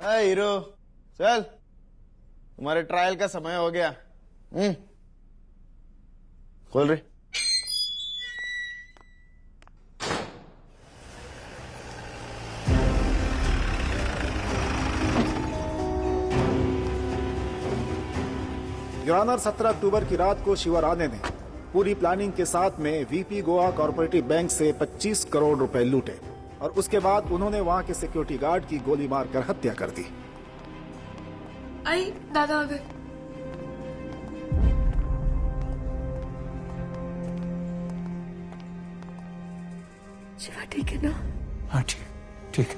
Hero चल, तुम्हारे trial का समय हो गया। खोल रही। योर ऑनर, 17 अक्टूबर की रात को शिवा राणे ने पूरी प्लानिंग के साथ में वीपी गोवा कॉर्पोरेटिव बैंक से 25 करोड़ रुपए लूटे और उसके बाद उन्होंने वहां के सिक्योरिटी गार्ड की गोली मारकर हत्या कर दी। आई दादा आ गए। शिवा ठीक है ना? हाँ ठीक है।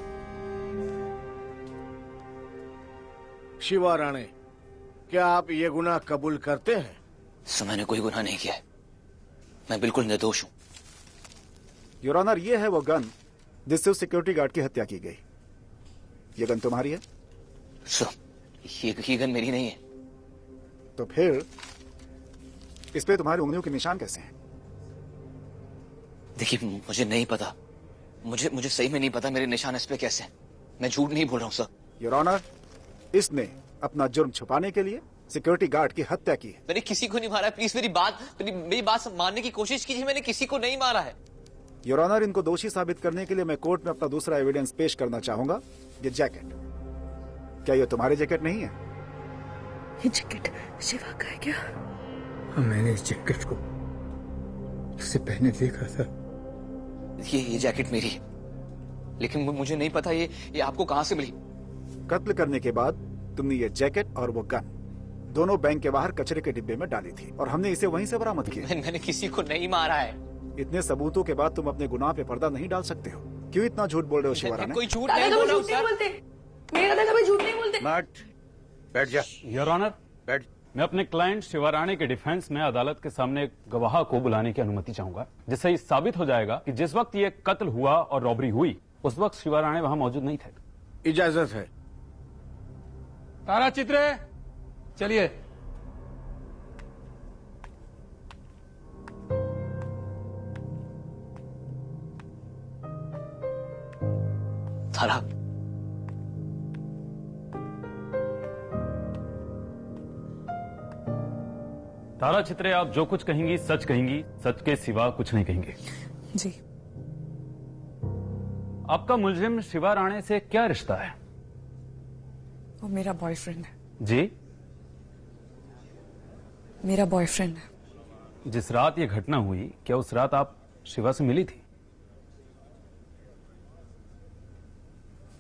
शिवा राणे, क्या आप ये गुनाह कबूल करते हैं? सर, मैंने कोई गुनाह नहीं किया है, मैं बिल्कुल निर्दोष हूं। योर ऑनर, ये है वो गन जिससे उस सिक्योरिटी गार्ड की हत्या की गई। ये गन तुम्हारी है? सर, ये गन मेरी नहीं है। तो फिर इस पे तुम्हारी उंगलियों के निशान कैसे हैं? देखिए, मुझे नहीं पता, मुझे सही में नहीं पता मेरे निशान इस पे कैसे हैं। मैं झूठ नहीं बोल रहा हूँ सर। योर ऑनर, इसने अपना जुर्म छुपाने के लिए सिक्योरिटी गार्ड की हत्या की है। मैंने किसी को नहीं मारा है, प्लीज मेरी बात मानने की कोशिश कीजिए। मैंने किसी को नहीं मारा है। योर ऑनर, इनको दोषी साबित करने के लिए मैं कोर्ट में अपना दूसरा एविडेंस पेश करना चाहूंगा। ये जैकेट, क्या ये तुम्हारे जैकेट नहीं है? ये जैकेट शिवा का है क्या? हाँ, मैंने इस जैकेट को इससे पहले देखा था। ये जैकेट मेरी है, लेकिन मुझे नहीं पता ये आपको कहां से मिली। कत्ल करने के बाद तुमने ये जैकेट और वो गन दोनों बैंक के बाहर कचरे के डिब्बे में डाली थी और हमने इसे वहीं से बरामद किया। मैंने किसी को नहीं मारा है। इतने सबूतों के बाद तुम अपने गुनाह पे पर्दा नहीं डाल सकते हो। क्यों इतना झूठ बोल रहे हो शिवा राणे? कोई झूठ नहीं बोल रहा हूं सर। मेरे दादा कभी झूठ नहीं बोलते। बैठ जा। योर ऑनर, बैठ। मैं अपने क्लाइंट शिवा राणे के डिफेंस में अदालत के सामने एक गवाह को बुलाने की अनुमति चाहूंगा, जिससे ये साबित हो जाएगा कि जिस वक्त ये कत्ल हुआ और रॉबरी हुई उस वक्त शिवा राणे वहां मौजूद नहीं थे। इजाजत है। तारा चित्रे, चलिए। तारा, तारा चित्रे, आप जो कुछ कहेंगी सच कहेंगी, सच के सिवा कुछ नहीं कहेंगे। जी। आपका मुलजिम शिवा राणे से क्या रिश्ता है? वो मेरा बॉयफ्रेंड है। जी? मेरा बॉयफ्रेंड है। जिस रात ये घटना हुई, क्या उस रात आप शिवा से मिली थी?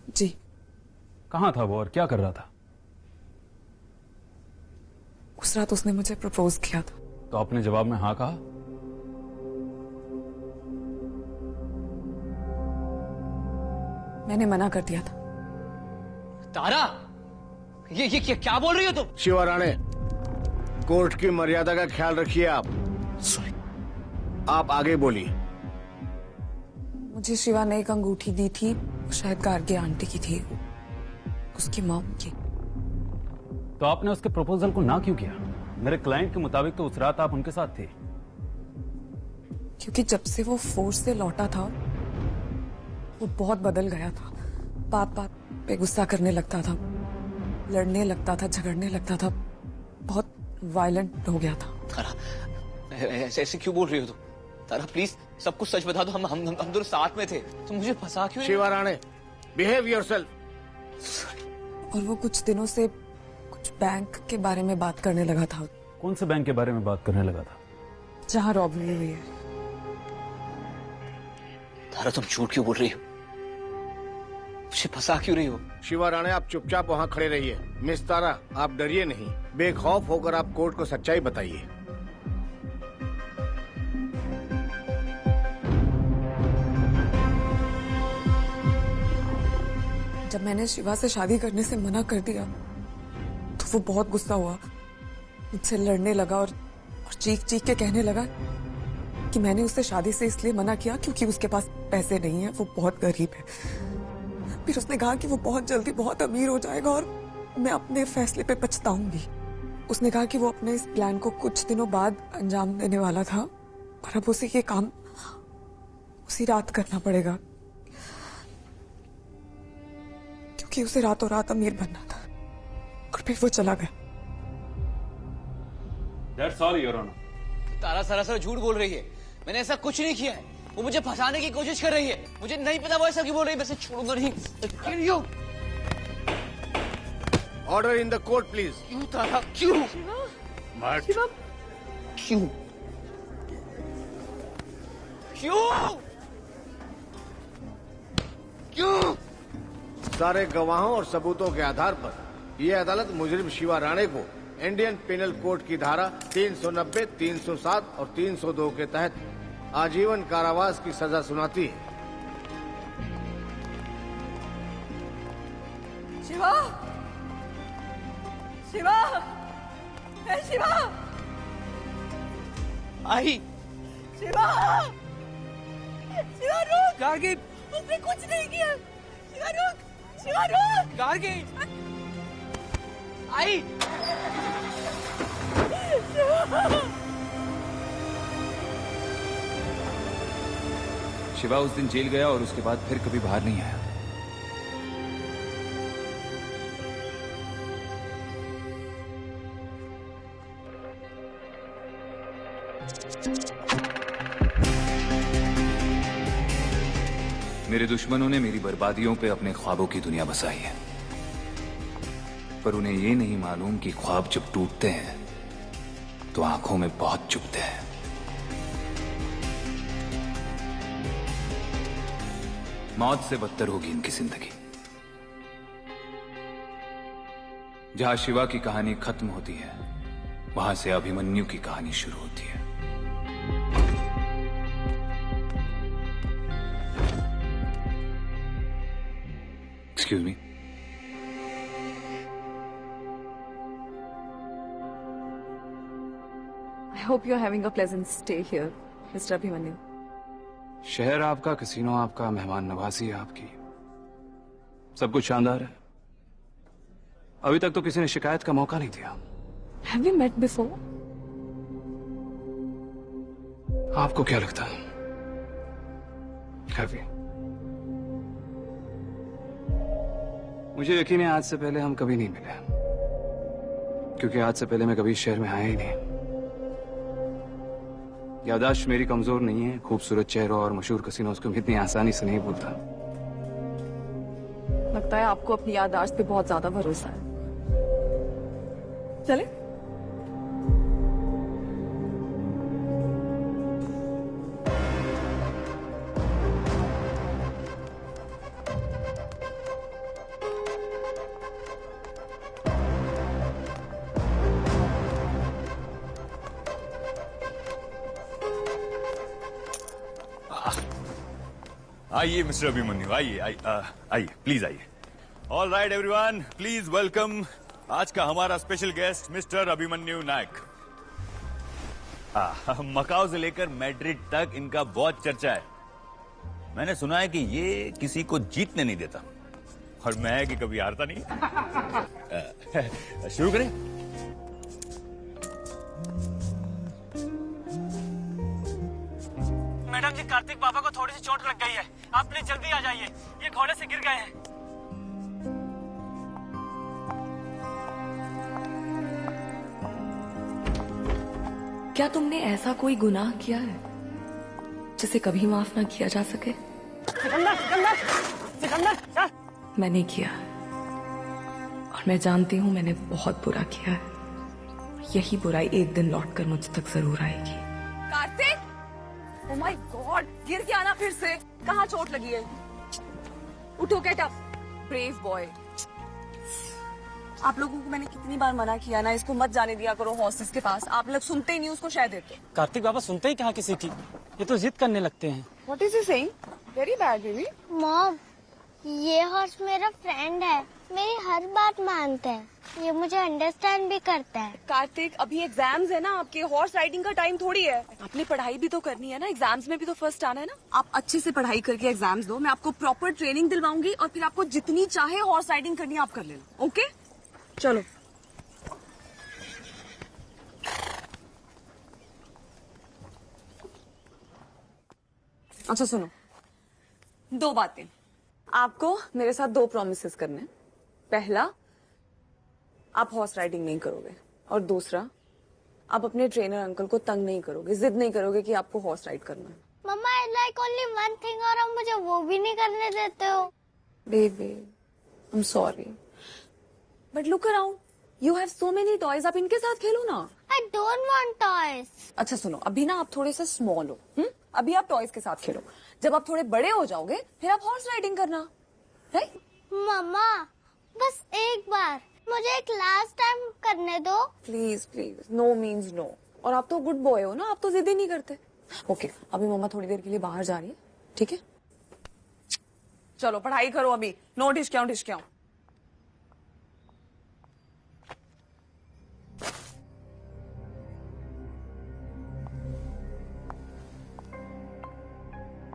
जी। कहां था वो और क्या कर रहा था? उस रात उसने मुझे प्रपोज किया था। तो आपने जवाब में हाँ कहा? मैंने मना कर दिया था। तारा, ये क्या बोल रही हो तुम? शिवा राणे, कोर्ट की मर्यादा का ख्याल रखिए आप। सॉरी। आप आगे बोलिए। मुझे शिवा ने एक अंगूठी दी थी, शायद गार्गे आंटी की थी, उसकी मॉम की। तो आपने उसके प्रपोजल को ना क्यों किया? मेरे क्लाइंट के मुताबिक तो उस रात आप उनके साथ थे। क्योंकि जब से वो फोर्स से लौटा था वो बहुत बदल गया था। बात बात पे गुस्सा करने लगता था, लड़ने लगता था, झगड़ने लगता था, बहुत वायलेंट हो गया था। तारा, ऐसे क्यों बोल रही हो तुम? तारा प्लीज सब कुछ सच बता दो। हम दोनों साथ में थे, तुम मुझे फंसा क्यों? Shiva Rane, behave yourself. और वो कुछ दिनों से कुछ बैंक के बारे में बात करने लगा था। कौन से बैंक के बारे में बात करने लगा था? जहाँ रॉबरी हुई है। तारा, तुम झूठ क्यों बोल रही हो? मुझे फंसा क्यों रही हो? शिवा राणे, आप चुपचाप वहां खड़े रहिए। मिस तारा, आप डरिए नहीं, बेखौफ होकर आप कोर्ट को सच्चाई बताइए। जब मैंने शिवा से शादी करने से मना कर दिया तो वो बहुत गुस्सा हुआ, मुझसे लड़ने लगा और चीख चीख के कहने लगा कि मैंने उससे शादी से इसलिए मना किया क्योंकि उसके पास पैसे नहीं है, वो बहुत गरीब है। फिर उसने कहा कि वो बहुत जल्दी बहुत अमीर हो जाएगा और मैं अपने फैसले पे पछताऊंगी। उसने कहा कि वो अपने इस प्लान को कुछ दिनों बाद अंजाम देने वाला था, पर अब उसे ये काम उसी रात करना पड़ेगा क्योंकि उसे रातों रात अमीर बनना था और फिर वो चला गया। That's all, Your Honor. तारा सरासर झूठ बोल रही है। मैंने ऐसा कुछ नहीं किया है। वो मुझे फंसाने की कोशिश कर रही है। मुझे नहीं पता वो ऐसा क्यों बोल रही है। वैसे छोड़ूंगा नहीं। Kill you. Order in the court please. क्यों तारा? क्यों? मत। क्यों? क्यों? क्यों? सारे गवाहों और सबूतों के आधार पर यह अदालत मुजरिम शिवा राणे को इंडियन पेनल कोड की धारा 390, 307 और 302 के तहत आजीवन कारावास की सजा सुनाती है। शिवा, शिवा, हे शिवा, आई। शिवा, शिवा रुक। गार्गी। उसने कुछ नहीं किया। शिवा रुक, शिवा रुक। गार्गी। आई। शिवा उस दिन जेल गया और उसके बाद फिर कभी बाहर नहीं आया। मेरे दुश्मनों ने मेरी बर्बादियों पे अपने ख्वाबों की दुनिया बसाई है, पर उन्हें ये नहीं मालूम कि ख्वाब जब टूटते हैं तो आंखों में बहुत चुभते हैं। मौत से बदतर होगी इनकी जिंदगी। जहां शिवा की कहानी खत्म होती है, वहां से अभिमन्यु की कहानी शुरू होती है। Excuse me. I hope you're having a pleasant stay here, Mr. Abhimanyu. शहर आपका, कैसीनो आपका, मेहमान नवाजी है आपकी, सब कुछ शानदार है। अभी तक तो किसी ने शिकायत का मौका नहीं दिया। Have we met before? आपको क्या लगता है? Have we? मुझे यकीन है आज से पहले हम कभी नहीं मिले, क्योंकि आज से पहले मैं कभी शहर में आया ही नहीं। याददाश्त मेरी कमजोर नहीं है। खूबसूरत चेहरों और मशहूर कसिनोज को इतनी आसानी से नहीं भूलता। लगता है आपको अपनी याददाश्त पे बहुत ज्यादा भरोसा है। चले? आइए मिस्टर अभिमन्यु, आइए आइए प्लीज आइए। All right everyone, please welcome आज का हमारा स्पेशल गेस्ट मिस्टर अभिमन्यु नायक। मकाओ से लेकर मैड्रिड तक इनका बहुत चर्चा है। मैंने सुना है कि ये किसी को जीतने नहीं देता, और मैं कि कभी हारता नहीं। शुरू करें? मैडम जी, कार्तिक बाबा को थोड़ी सी चोट लग गई है। आप प्लीज जल्दी आ जाइए, ये घोड़े से गिर गए हैं। क्या तुमने ऐसा कोई गुनाह किया है जिसे कभी माफ ना किया जा सके? सिकंदर, मैंने किया, और मैं जानती हूँ मैंने बहुत बुरा किया है। यही बुराई एक दिन लौटकर मुझ तक जरूर आएगी। कार्तिक, ओह माय गॉड, गिर के आना फिर से। कहाँ चोट लगी है? उठो, गेट अप, ब्रेव बॉय। आप लोगों को मैंने कितनी बार मना किया ना, इसको मत जाने दिया करो हॉस्टेस के पास। आप लोग सुनते ही नहीं, उसको शह देते। कार्तिक बाबा सुनते ही कहाँ किसी की, ये तो जिद करने लगते हैं। What is he saying? Very bad baby. Mom, ये हॉर्स मेरा फ्रेंड है, मेरी हर बात मानता है, ये मुझे अंडरस्टैंड भी करता है। कार्तिक, अभी एग्जाम्स है ना आपके, हॉर्स राइडिंग का टाइम थोड़ी है। आपने पढ़ाई भी तो करनी है ना, एग्जाम्स में भी तो फर्स्ट आना है ना। आप अच्छे से पढ़ाई करके एग्जाम्स दो, मैं आपको प्रॉपर ट्रेनिंग दिलवाऊंगी, और फिर आपको जितनी चाहे हॉर्स राइडिंग करनी है आप कर लेना। ओके, चलो। अच्छा सुनो, दो बातें। आपको मेरे साथ 2 प्रॉमिसेस करने हैं। पहला, आप हॉर्स राइडिंग नहीं करोगे, और दूसरा, आप अपने ट्रेनर अंकल को तंग नहीं करोगे, जिद नहीं करोगे कि आपको हॉर्स राइड करना है। Mamma, I like only one thing और आप मुझे वो भी नहीं करने देते हो। Baby, I am sorry, but look around, you have so many toys, आप इनके साथ खेलो ना। I don't want toys. अच्छा सुनो, अभी ना आप थोड़े से स्मॉल हो, अभी आप टॉयज के साथ खेलो, जब आप थोड़े बड़े हो जाओगे फिर आप हॉर्स राइडिंग करना, राइट? मम्मा, बस एक बार मुझे एक लास्ट टाइम करने दो। Please please, no means no. और आप तो गुड बॉय हो ना, आप तो जिद ही नहीं करते। ओके, अभी मम्मा थोड़ी देर के लिए बाहर जा रही है, ठीक है? चलो पढ़ाई करो अभी, नो ढिशक्याओ ढिशक्याओ।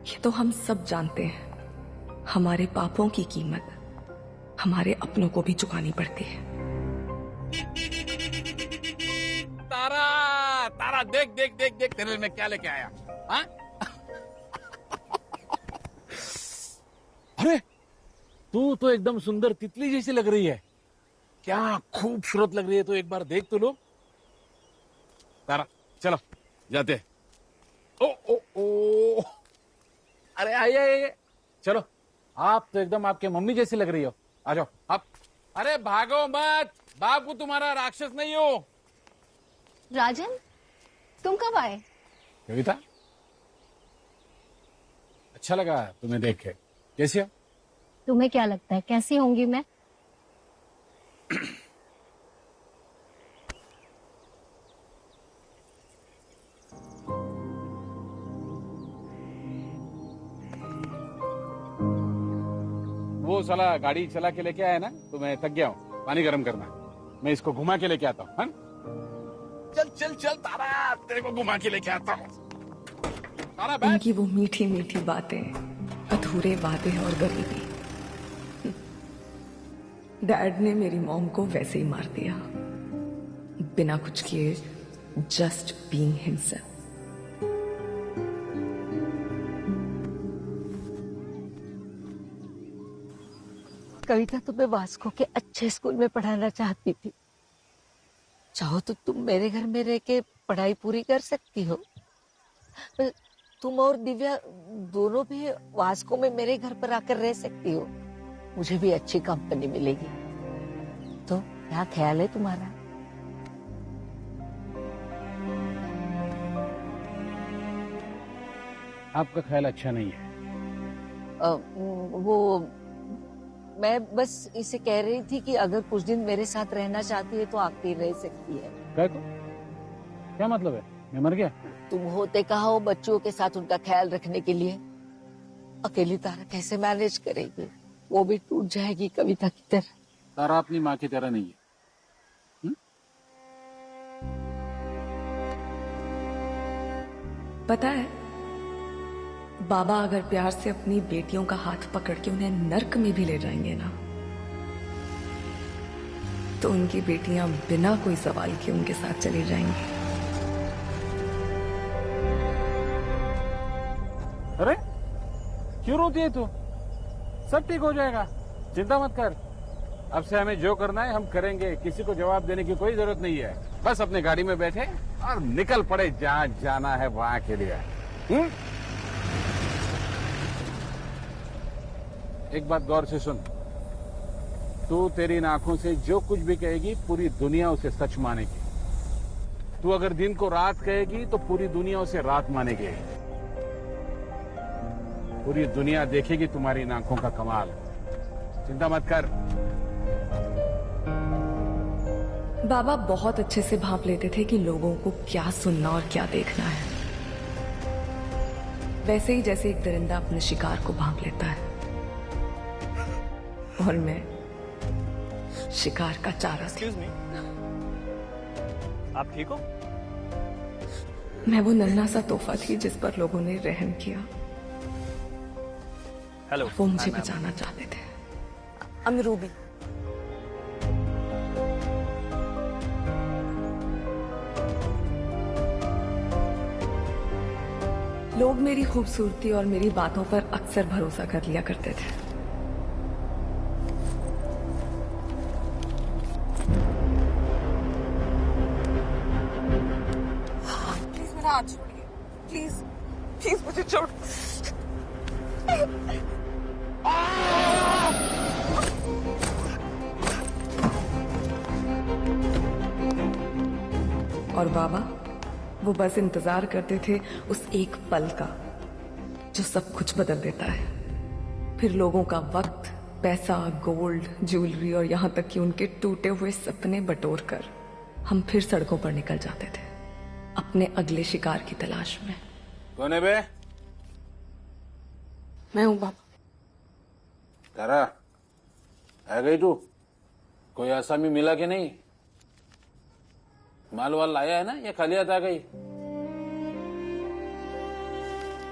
ये तो हम सब जानते हैं, हमारे पापों की कीमत हमारे अपनों को भी चुकानी पड़ती है। तारा, तारा, देख देख देख देख तेरे लिए मैं क्या लेके आया। हाँ? अरे तू तो एकदम सुंदर तितली जैसी लग रही है, क्या खूबसूरत लग रही है। तो एक बार देख तो लो। तारा चलो जाते। ओ ओ ओ, अरे आइए आइए, चलो। आप तो एकदम आपके मम्मी जैसी लग रही हो, आ जाओ आप। अरे भागो मत, बाबू तुम्हारा राक्षस नहीं हो। राजन, तुम कब आए? कविता, अच्छा लगा तुम्हें देख के। कैसी हो? तुम्हें क्या लगता है कैसी होंगी मैं? वो साला गाड़ी चला के लेके आया ना, तो मैं थक गया हूँ। पानी गर्म करना, मैं इसको घुमा के लेके आता हूँ। चल चल चल तारा, तेरे को घुमा के लेके आता हूँ। उनकी वो मीठी मीठी बातें, अधूरे वादे और गरीबी। डैड ने मेरी मॉम को वैसे ही मार दिया, बिना कुछ किए, जस्ट बीइंग हिमसेल्फ। कविता, तुम्हें वास्को के अच्छे स्कूल में पढ़ाना चाहती थी। चाहो तो तुम मेरे घर में रह के पढ़ाई पूरी कर सकती हो। तुम और दिव्या दोनों भी वास्को में मेरे घर पर आकर रह सकती हो, मुझे भी अच्छी कंपनी मिलेगी। तो क्या ख्याल है तुम्हारा? आपका ख्याल अच्छा नहीं है। वो मैं बस इसे कह रही थी कि अगर कुछ दिन मेरे साथ रहना चाहती है तो आके रह सकती है। क्या मतलब है? मैं मर गया? तुम होते कहा हो बच्चों के साथ उनका ख्याल रखने के लिए। अकेली तारा कैसे मैनेज करेगी? वो भी टूट जाएगी कविता की तरह। तारा अपनी माँ की तरह नहीं है। पता है, बाबा अगर प्यार से अपनी बेटियों का हाथ पकड़ के उन्हें नर्क में भी ले जाएंगे ना, तो उनकी बेटियां बिना कोई सवाल के उनके साथ चली जाएंगी। अरे क्यों रोती है तू? सब ठीक हो जाएगा, चिंता मत कर। अब से हमें जो करना है हम करेंगे, किसी को जवाब देने की कोई जरूरत नहीं है। बस अपने गाड़ी में बैठे और निकल पड़े जहाँ जाना है वहां के लिए। एक बात गौर से सुन, तू तेरी इन आंखों से जो कुछ भी कहेगी पूरी दुनिया उसे सच मानेगी। तू अगर दिन को रात कहेगी तो पूरी दुनिया उसे रात मानेगी। पूरी दुनिया देखेगी तुम्हारी इन आंखों का कमाल। चिंता मत कर। बाबा बहुत अच्छे से भांप लेते थे कि लोगों को क्या सुनना और क्या देखना है, वैसे ही जैसे एक दरिंदा अपने शिकार को भांप लेता है, और मैं शिकार का चारा थी। आप ठीक हो? मैं वो नन्हा सा तोहफा थी जिस पर लोगों ने रहम किया। हेलो, वो मुझे बचाना चाहते थे। I'm Ruby. लोग मेरी खूबसूरती और मेरी बातों पर अक्सर भरोसा कर लिया करते थे, हाथ छोड़िए प्लीज, प्लीज मुझे छोड़। और बाबा वो बस इंतजार करते थे उस एक पल का जो सब कुछ बदल देता है। फिर लोगों का वक्त, पैसा, गोल्ड, ज्वेलरी और यहाँ तक कि उनके टूटे हुए सपने बटोर कर हम फिर सड़कों पर निकल जाते थे अपने अगले शिकार की तलाश में। कौन है बे? मैं हूँ बाबा। तारा, आ गई तू? कोई आसामी मिला कि नहीं? माल वाल लाया है ना या खाली हाथ आ गई?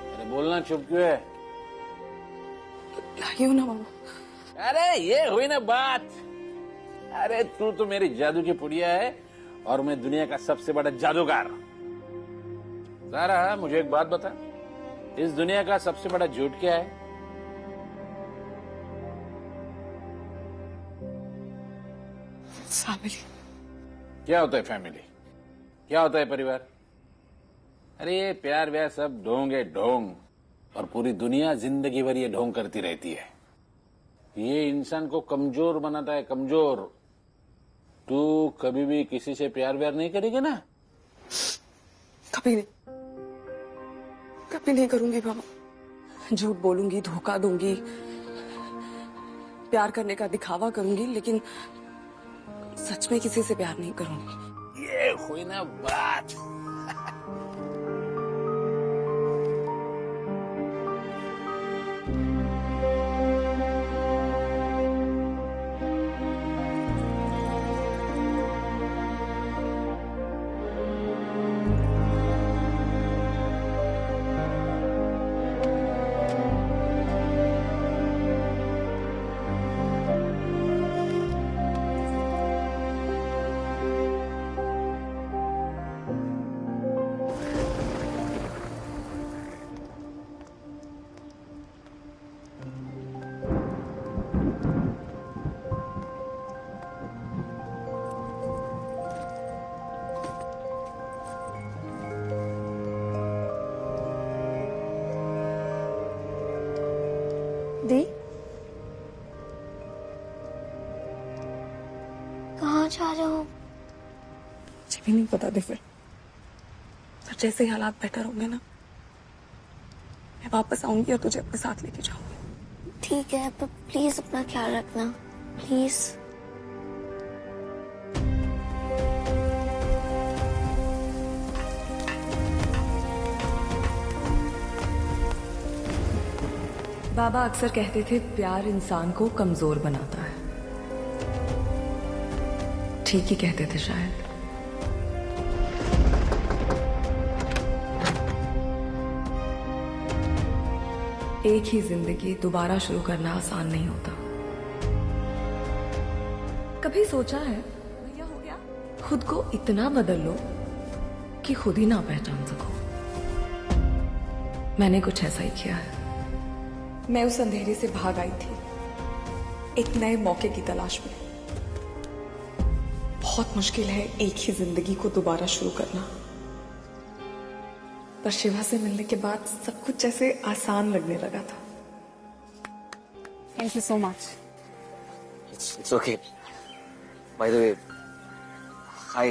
अरे बोलना, चुप क्यों है? लाई हूं ना बाबा। अरे ये हुई ना बात। अरे तू तो मेरी जादू की पुड़िया है और मैं दुनिया का सबसे बड़ा जादूगर। तारा, मुझे एक बात बता, इस दुनिया का सबसे बड़ा झूठ क्या है? फैमिली। क्या होता है फैमिली? क्या होता है परिवार? अरे ये प्यार व्यार सब ढोंग है, ढोंग। और पूरी दुनिया जिंदगी भर ये ढोंग करती रहती है। ये इंसान को कमजोर बनाता है, कमजोर। तू कभी भी किसी से प्यार व्यार नहीं करेगी ना? कभी नहीं, कभी नहीं करूंगी बाबा। झूठ बोलूंगी, धोखा दूंगी, प्यार करने का दिखावा करूंगी, लेकिन सच में किसी से प्यार नहीं करूंगी। ये हुई ना बात। दी, कहाँ जा रहे हो? मुझे भी नहीं पता फिर, पर जैसे ही हालात बेटर होंगे ना, मैं वापस आऊंगी और तुझे अपने साथ लेके जाऊंगी। ठीक है, पर प्लीज अपना ख्याल रखना, प्लीज। बाबा अक्सर कहते थे प्यार इंसान को कमजोर बनाता है। ठीक ही कहते थे शायद। एक ही जिंदगी दोबारा शुरू करना आसान नहीं होता। कभी सोचा है भैया हो गया, खुद को इतना बदल लो कि खुद ही ना पहचान सको। मैंने कुछ ऐसा ही किया है। मैं उस अंधेरे से भाग आई थी एक नए मौके की तलाश में। बहुत मुश्किल है एक ही जिंदगी को दोबारा शुरू करना, पर शिवा से मिलने के बाद सब कुछ जैसे आसान लगने लगा था। Thank you so much. It's okay. By the way, hi,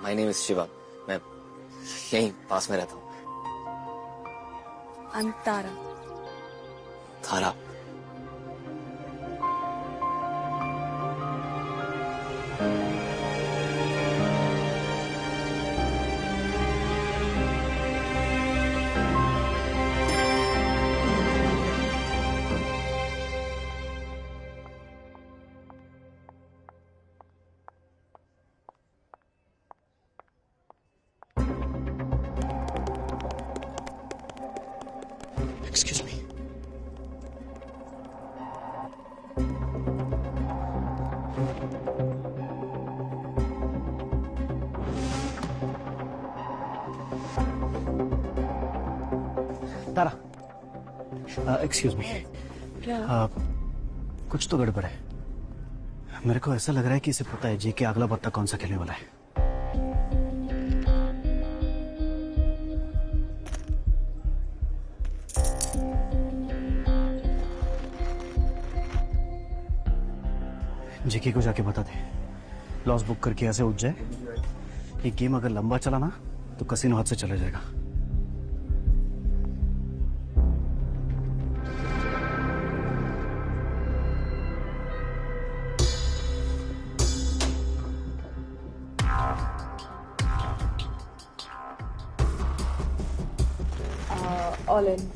my name is Shiva. मैं यहीं पास में रहता हूँ। अंतारा। थारा। Excuse me. तारा, एक्सक्यूज मी। कुछ तो गड़बड़ है। मेरे को ऐसा लग रहा है कि इसे पता है जे के अगला पत्ता कौन सा खेलने वाला है। जेके को जाके बता दे, लॉस बुक करके ऐसे उठ जाए। ये गेम अगर लंबा चला ना तो कसिनो हाथ से चला जाएगा। All in.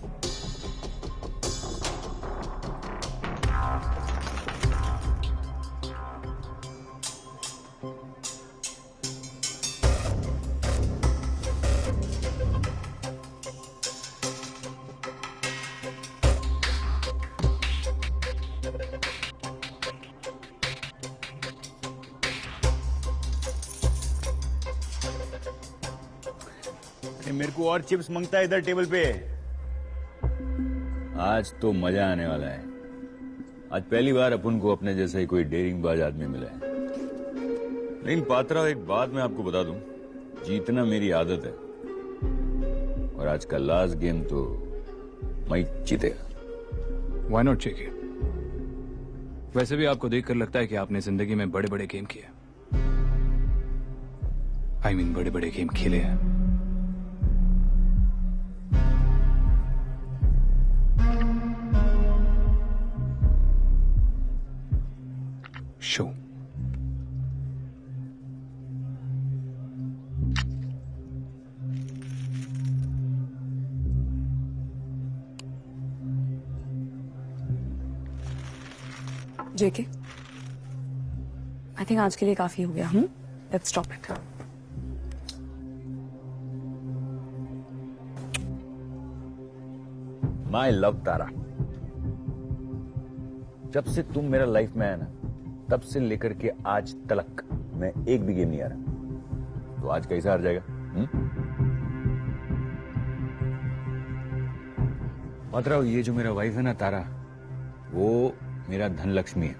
मेरे को और चिप्स मांगता है इधर टेबल पे। आज तो मजा आने वाला है। आज पहली बार अपन को अपने जैसा ही कोई डेयरिंग बाज आदमी मिला है। लेकिन पात्रा, एक बात मैं आपको बता दूं, जीतना मेरी आदत है और आज का लास्ट गेम तो मैं जीतेगा। व्हाई नॉट जेके? वैसे भी आपको देखकर लगता है कि आपने जिंदगी में बड़े बड़े गेम किए। आई मीन बड़े बड़े गेम खेले हैं। शो जेके, आई थिंक आज के लिए काफी हो गया। Let's stop it. My love Tara, जब से तुम मेरा लाइफ में आया ना, तब से लेकर के आज तक मैं एक भी गेम नहीं आ रहा। तो आज कैसा हार जाएगा? मतलब ये जो मेरा वाइफ है ना तारा, वो मेरा धन लक्ष्मी है।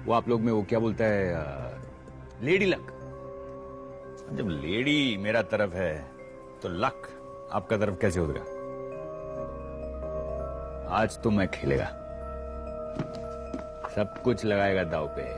वो आप लोग में वो क्या बोलता है, लेडी लक। जब लेडी मेरा तरफ है तो लक आपका तरफ कैसे होगा? आज तो मैं खेलेगा, सब कुछ लगाएगा दाव पे।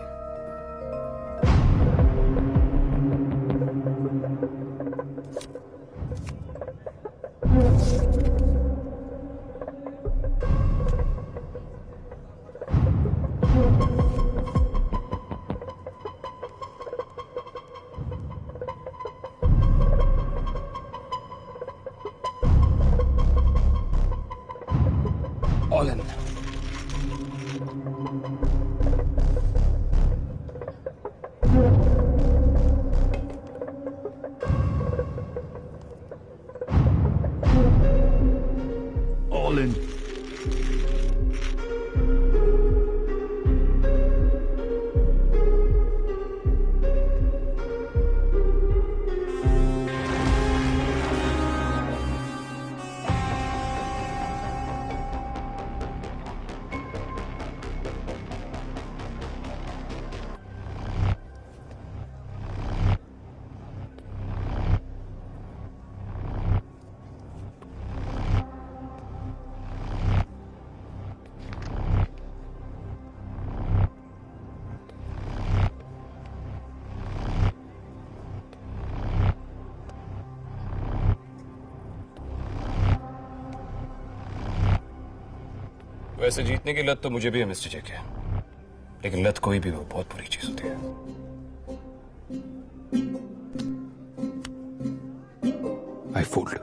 All in. All in. वैसे जीतने की लत तो मुझे भी है मिस्टर जेके, लेकिन लत कोई भी हो बहुत बुरी चीज होती है। आई फोल्ड।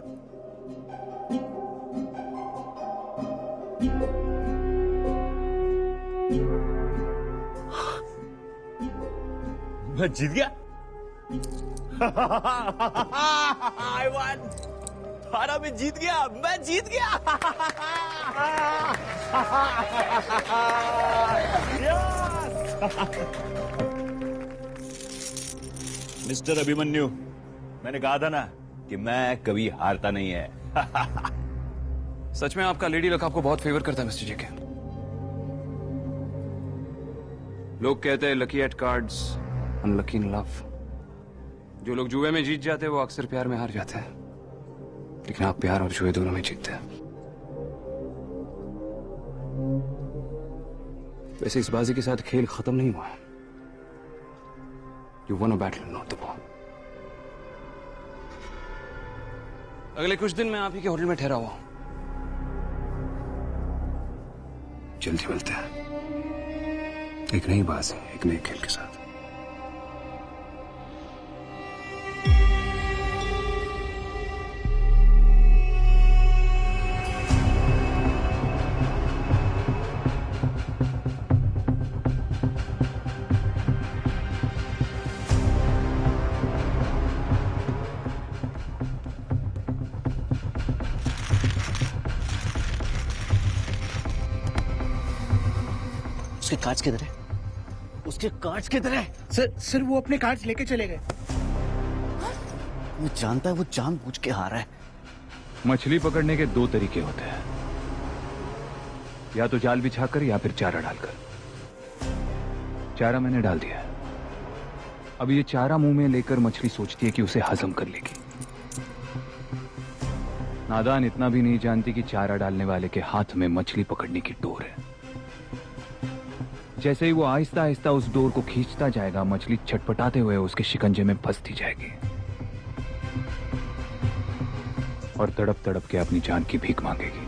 मैं जीत गया। I one. तारा, मैं जीत गया, मैं जीत गया। मिस्टर अभिमन्यु, मैंने कहा था ना कि मैं कभी हारता नहीं है। सच में आपका लेडी लक आपको बहुत फेवर करता है मिस्टर जेके। लोग कहते हैं lucky at cards, unlucky in love. जो लोग जुए में जीत जाते हैं वो अक्सर प्यार में हार जाते हैं, लेकिन आप प्यार और जुए दोनों में जीतते हैं। वैसे इस बाजी के साथ खेल खत्म नहीं हुआ, You won a battle, not the war. अगले कुछ दिन मैं आप ही के होटल में ठहरा हुआ हूं। जल्दी मिलते हैं, एक नई बाजी, एक नए खेल के साथ। उसके कार्ड्स किधर है? उसके कार्ड्स किधर है? सर वो अपने कार्ड्स लेके चले गए। वो जानता है वो जानबूझ के हारा है। मछली पकड़ने के दो तरीके होते हैं, या तो जाल बिछाकर या फिर चारा डालकर। चारा मैंने डाल दिया है। अब ये चारा मुंह में लेकर मछली सोचती है कि उसे हजम कर लेगी। नादान इतना भी नहीं जानती कि चारा डालने वाले के हाथ में मछली पकड़ने की डोर है। जैसे ही वो आहिस्ता आहिस्ता उस डोर को खींचता जाएगा, मछली छटपटाते हुए उसके शिकंजे में फंसती जाएगी और तड़प तड़प के अपनी जान की भीख मांगेगी।